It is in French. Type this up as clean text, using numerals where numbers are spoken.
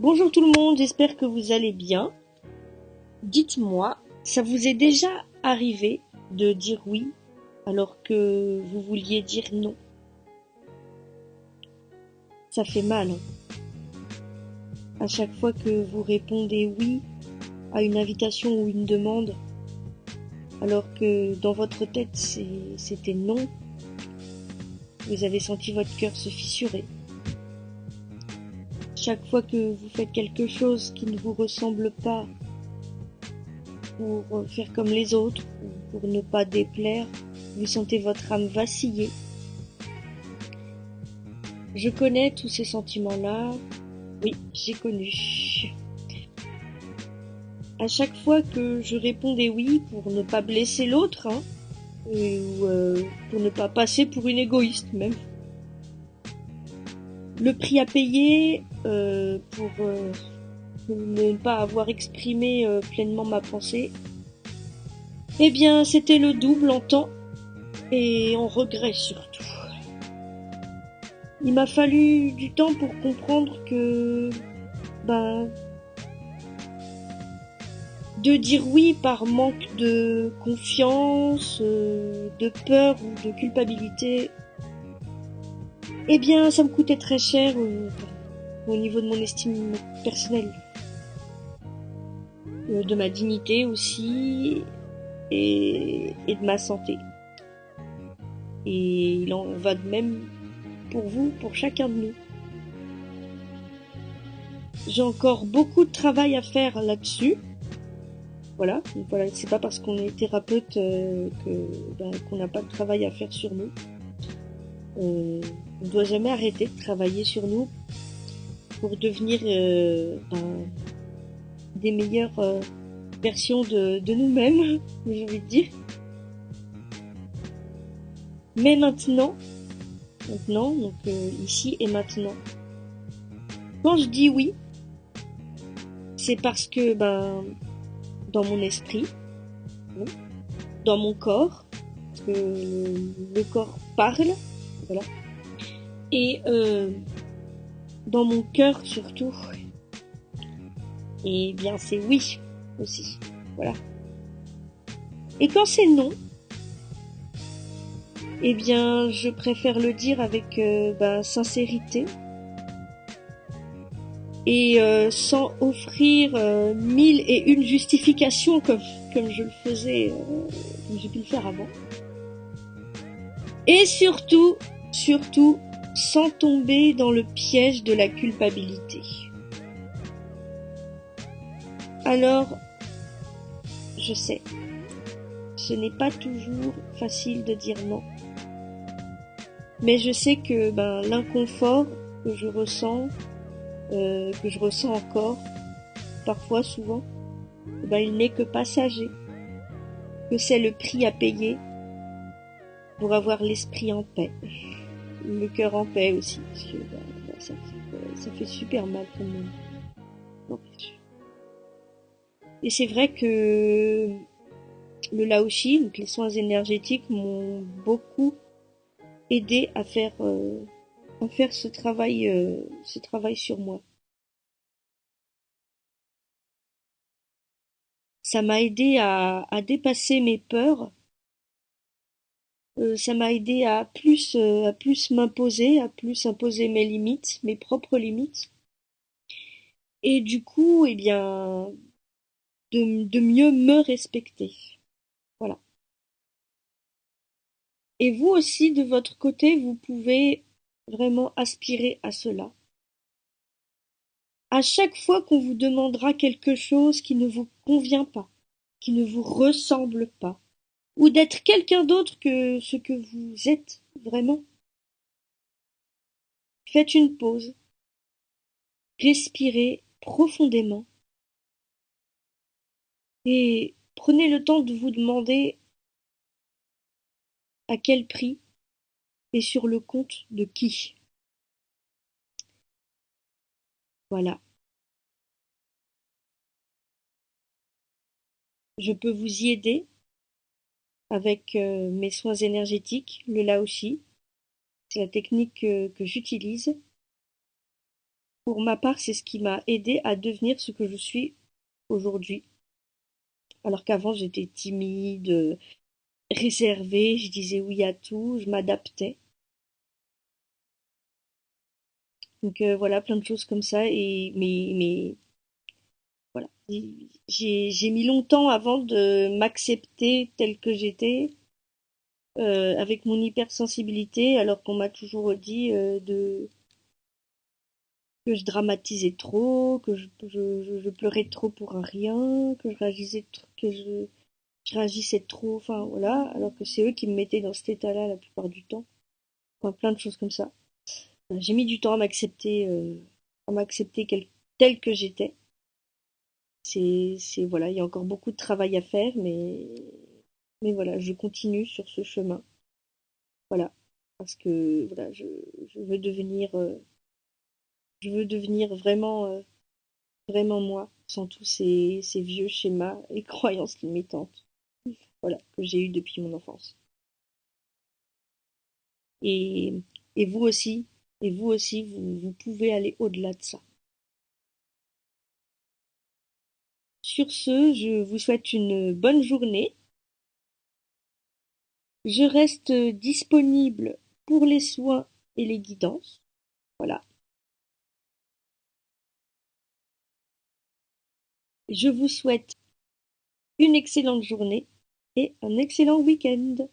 Bonjour tout le monde, j'espère que vous allez bien. Dites-moi, ça vous est déjà arrivé de dire oui alors que vous vouliez dire non? Ça fait mal, hein. À chaque fois que vous répondez oui à une invitation ou une demande, alors que dans votre tête c'était non, vous avez senti votre cœur se fissurer. Chaque fois que vous faites quelque chose qui ne vous ressemble pas pour faire comme les autres, ou pour ne pas déplaire, vous sentez votre âme vaciller. Je connais tous ces sentiments-là. Oui, j'ai connu. À chaque fois que je répondais oui pour ne pas blesser l'autre, hein, ou pour ne pas passer pour une égoïste même. Le prix à payer pour ne pas avoir exprimé pleinement ma pensée, eh bien c'était le double en temps et en regret surtout. Il m'a fallu du temps pour comprendre que de dire oui par manque de confiance, de peur ou de culpabilité, eh bien ça me coûtait très cher au niveau de mon estime personnelle, de ma dignité aussi et de ma santé. Et il en va de même pour vous, pour chacun de nous. J'ai encore beaucoup de travail à faire là-dessus. Voilà, c'est pas parce qu'on est thérapeute qu'on n'a pas de travail à faire sur nous. On ne doit jamais arrêter de travailler sur nous pour devenir des meilleures versions de nous-mêmes, j'ai envie de dire. Mais maintenant, donc ici et maintenant, quand je dis oui, c'est parce que dans mon esprit, dans mon corps, parce que le corps parle, voilà, et dans mon cœur surtout, et bien c'est oui aussi, voilà. Et quand c'est non, eh bien je préfère le dire avec sincérité et sans offrir mille et une justifications comme je le faisais, comme j'ai pu le faire avant. Et surtout, sans tomber dans le piège de la culpabilité. Alors, je sais, ce n'est pas toujours facile de dire non. Mais je sais que l'inconfort que je ressens encore, parfois, souvent, il n'est que passager. Que c'est le prix à payer pour avoir l'esprit en paix. Le cœur en paix aussi, parce que ça fait super mal quand même. Et c'est vrai que le Laoshi, donc les soins énergétiques, m'ont beaucoup aidé à faire ce travail sur moi. Ça m'a aidé à dépasser mes peurs. Ça m'a aidé à plus m'imposer, à plus imposer mes limites, mes propres limites. Et du coup, eh bien, de mieux me respecter. Voilà. Et vous aussi, de votre côté, vous pouvez vraiment aspirer à cela. À chaque fois qu'on vous demandera quelque chose qui ne vous convient pas, qui ne vous ressemble pas, ou d'être quelqu'un d'autre que ce que vous êtes vraiment, faites une pause, respirez profondément et prenez le temps de vous demander à quel prix et sur le compte de qui. Voilà. Je peux vous y aider avec mes soins énergétiques, le Laoshi. C'est la technique que j'utilise. Pour ma part, c'est ce qui m'a aidé à devenir ce que je suis aujourd'hui. Alors qu'avant, j'étais timide, réservée, je disais oui à tout, je m'adaptais. Donc voilà, plein de choses comme ça. Mais voilà, j'ai mis longtemps avant de m'accepter telle que j'étais, avec mon hypersensibilité, alors qu'on m'a toujours dit que je dramatisais trop, que je pleurais trop pour un rien, que je réagissais trop, enfin voilà, alors que c'est eux qui me mettaient dans cet état-là la plupart du temps. Enfin, plein de choses comme ça. J'ai mis du temps à m'accepter telle que j'étais. Voilà, il y a encore beaucoup de travail à faire, mais voilà, je continue sur ce chemin. Voilà, parce que voilà, je veux je veux devenir vraiment moi, sans tous ces vieux schémas et croyances limitantes, voilà, que j'ai eu depuis mon enfance. Et, et vous aussi, vous pouvez aller au-delà de ça. Sur ce, je vous souhaite une bonne journée. Je reste disponible pour les soins et les guidances. Voilà. Je vous souhaite une excellente journée et un excellent week-end.